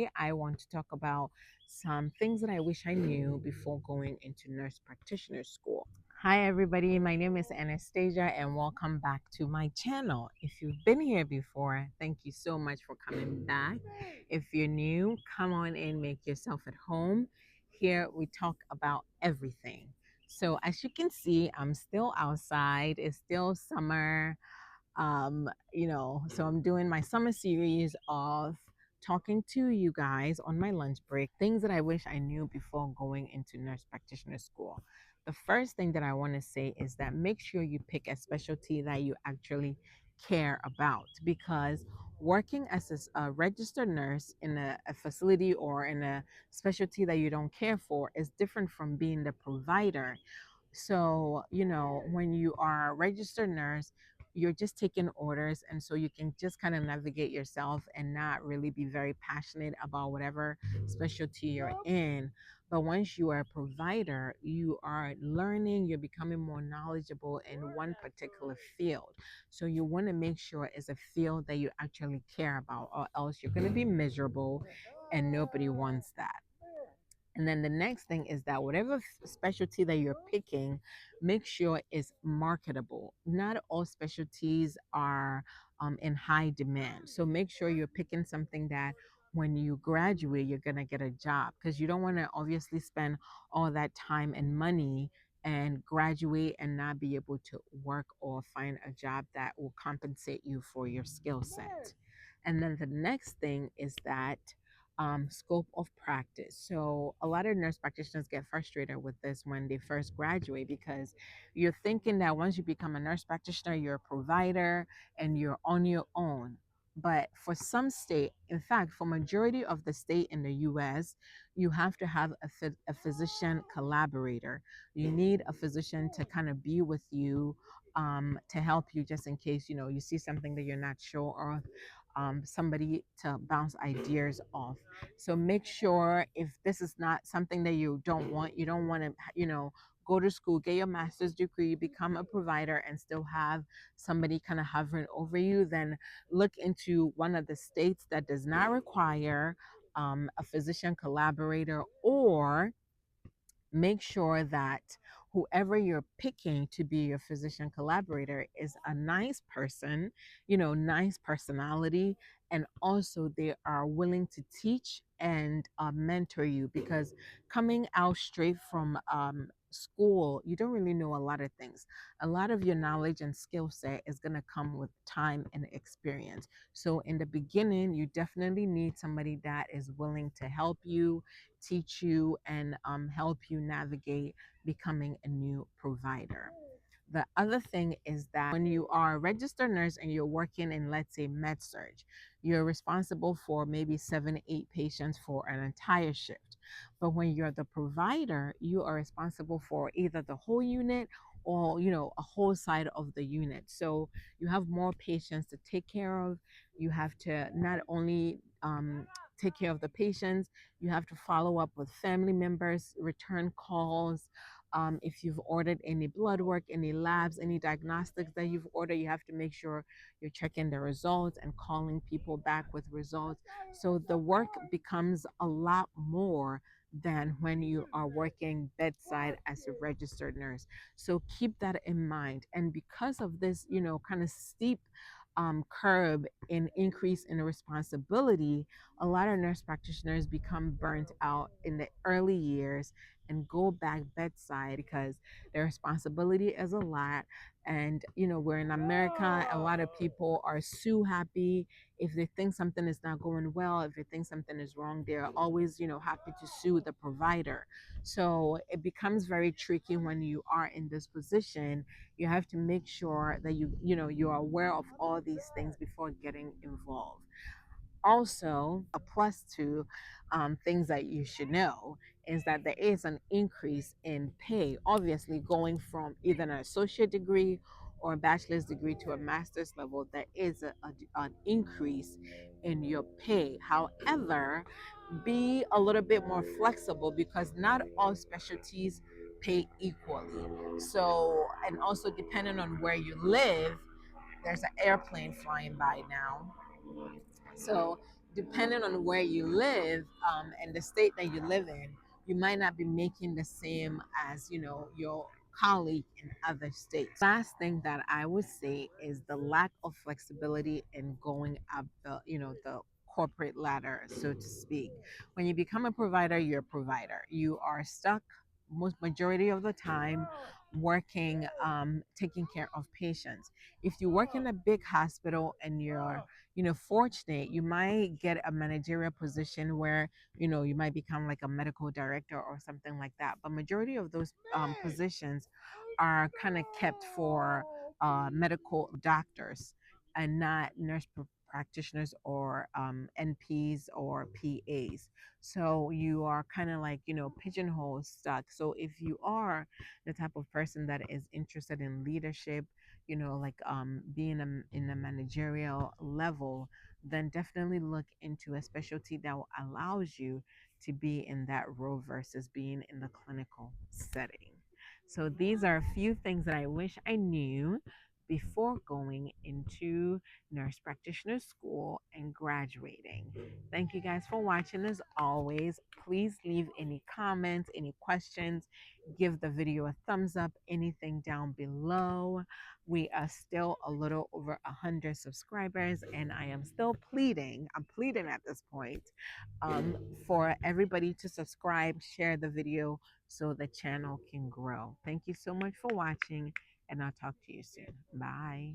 today I want to talk about some things that I wish I knew before going into nurse practitioner school. Hi, everybody. My name is Anastasia, and welcome back to my channel. If you've been here before, thank you so much for coming back. If you're new, come on in, make yourself at home. Here we talk about everything. So, as you can see, I'm still outside, it's still summer. So I'm doing my summer series of talking to you guys on my lunch break, things that I wish I knew before going into nurse practitioner school. The first thing that I want to say is that make sure you pick a specialty that you actually care about, because working as a registered nurse in a facility or in a specialty that you don't care for is different from being the provider. So, when you are a registered nurse, you're just taking orders. And so you can just kind of navigate yourself and not really be very passionate about whatever specialty you're in. But once you are a provider, you are learning, you're becoming more knowledgeable in one particular field. So you want to make sure it's a field that you actually care about, or else you're going to be miserable and nobody wants that. And then the next thing is that whatever specialty that you're picking, make sure it's marketable. Not all specialties are in high demand. So make sure you're picking something that when you graduate, you're going to get a job, because you don't want to obviously spend all that time and money and graduate and not be able to work or find a job that will compensate you for your skill set. And then the next thing is that scope of practice. So a lot of nurse practitioners get frustrated with this when they first graduate, because you're thinking that once you become a nurse practitioner, you're a provider and you're on your own. But for some state, in fact, for majority of the state in the U.S., you have to have a physician collaborator. You need a physician to kind of be with you, to help you just in case you see something that you're not sure of, somebody to bounce ideas off. So make sure, if this is not something that you don't want to, go to school, get your master's degree, become a provider, and still have somebody kind of hovering over you, then look into one of the states that does not require a physician collaborator, or make sure that whoever you're picking to be your physician collaborator is a nice person, nice personality, and also they are willing to teach and mentor you, because coming out straight from school, you don't really know a lot of things. A lot of your knowledge and skill set is going to come with time and experience. So in the beginning, you definitely need somebody that is willing to help you, teach you, and help you navigate becoming a new provider. The other thing is that when you are a registered nurse and you're working in, let's say, med surg, you're responsible for maybe 7, 8 patients for an entire shift. But when you're the provider, you are responsible for either the whole unit or a whole side of the unit. So you have more patients to take care of. You have to not only take care of the patients, you have to follow up with family members, return calls. If you've ordered any blood work, any labs, any diagnostics that you've ordered, you have to make sure you're checking the results and calling people back with results. So the work becomes a lot more than when you are working bedside as a registered nurse. So keep that in mind. And because of this, kind of steep curb in increase in responsibility, a lot of nurse practitioners become burnt out in the early years and go back bedside because their responsibility is a lot. And we're in America, a lot of people are sue happy. If they think something is not going well, if they think something is wrong, they're always happy to sue the provider. So it becomes very tricky when you are in this position. You have to make sure that you are aware of all these things before getting involved. Also, a plus to things that you should know is that there is an increase in pay, obviously going from either an associate degree or a bachelor's degree to a master's level. There is an increase in your pay. However, be a little bit more flexible, because not all specialties pay equally. So, and also depending on where you live, there's an airplane flying by now. So depending on where you live, and the state that you live in, you might not be making the same as, your colleague in other states. Last thing that I would say is the lack of flexibility in going up the corporate ladder, so to speak. When you become a provider, you're a provider. You are stuck most majority of the time working, taking care of patients. If you work in a big hospital and you're fortunate, you might get a managerial position where, you might become like a medical director or something like that. But majority of those positions are kind of kept for medical doctors and not practitioners or NPs or PAs. So you are kind of like, pigeonhole stuck. So if you are the type of person that is interested in leadership, like being in a managerial level, then definitely look into a specialty that allows you to be in that role versus being in the clinical setting. So these are a few things that I wish I knew before going into nurse practitioner school and graduating. Thank you guys for watching. As always, please leave any comments, any questions, give the video a thumbs up, anything down below. We are still a little over 100 subscribers, and I am still pleading. I'm pleading at this point, for everybody to subscribe, share the video so the channel can grow. Thank you so much for watching, and I'll talk to you soon. Bye.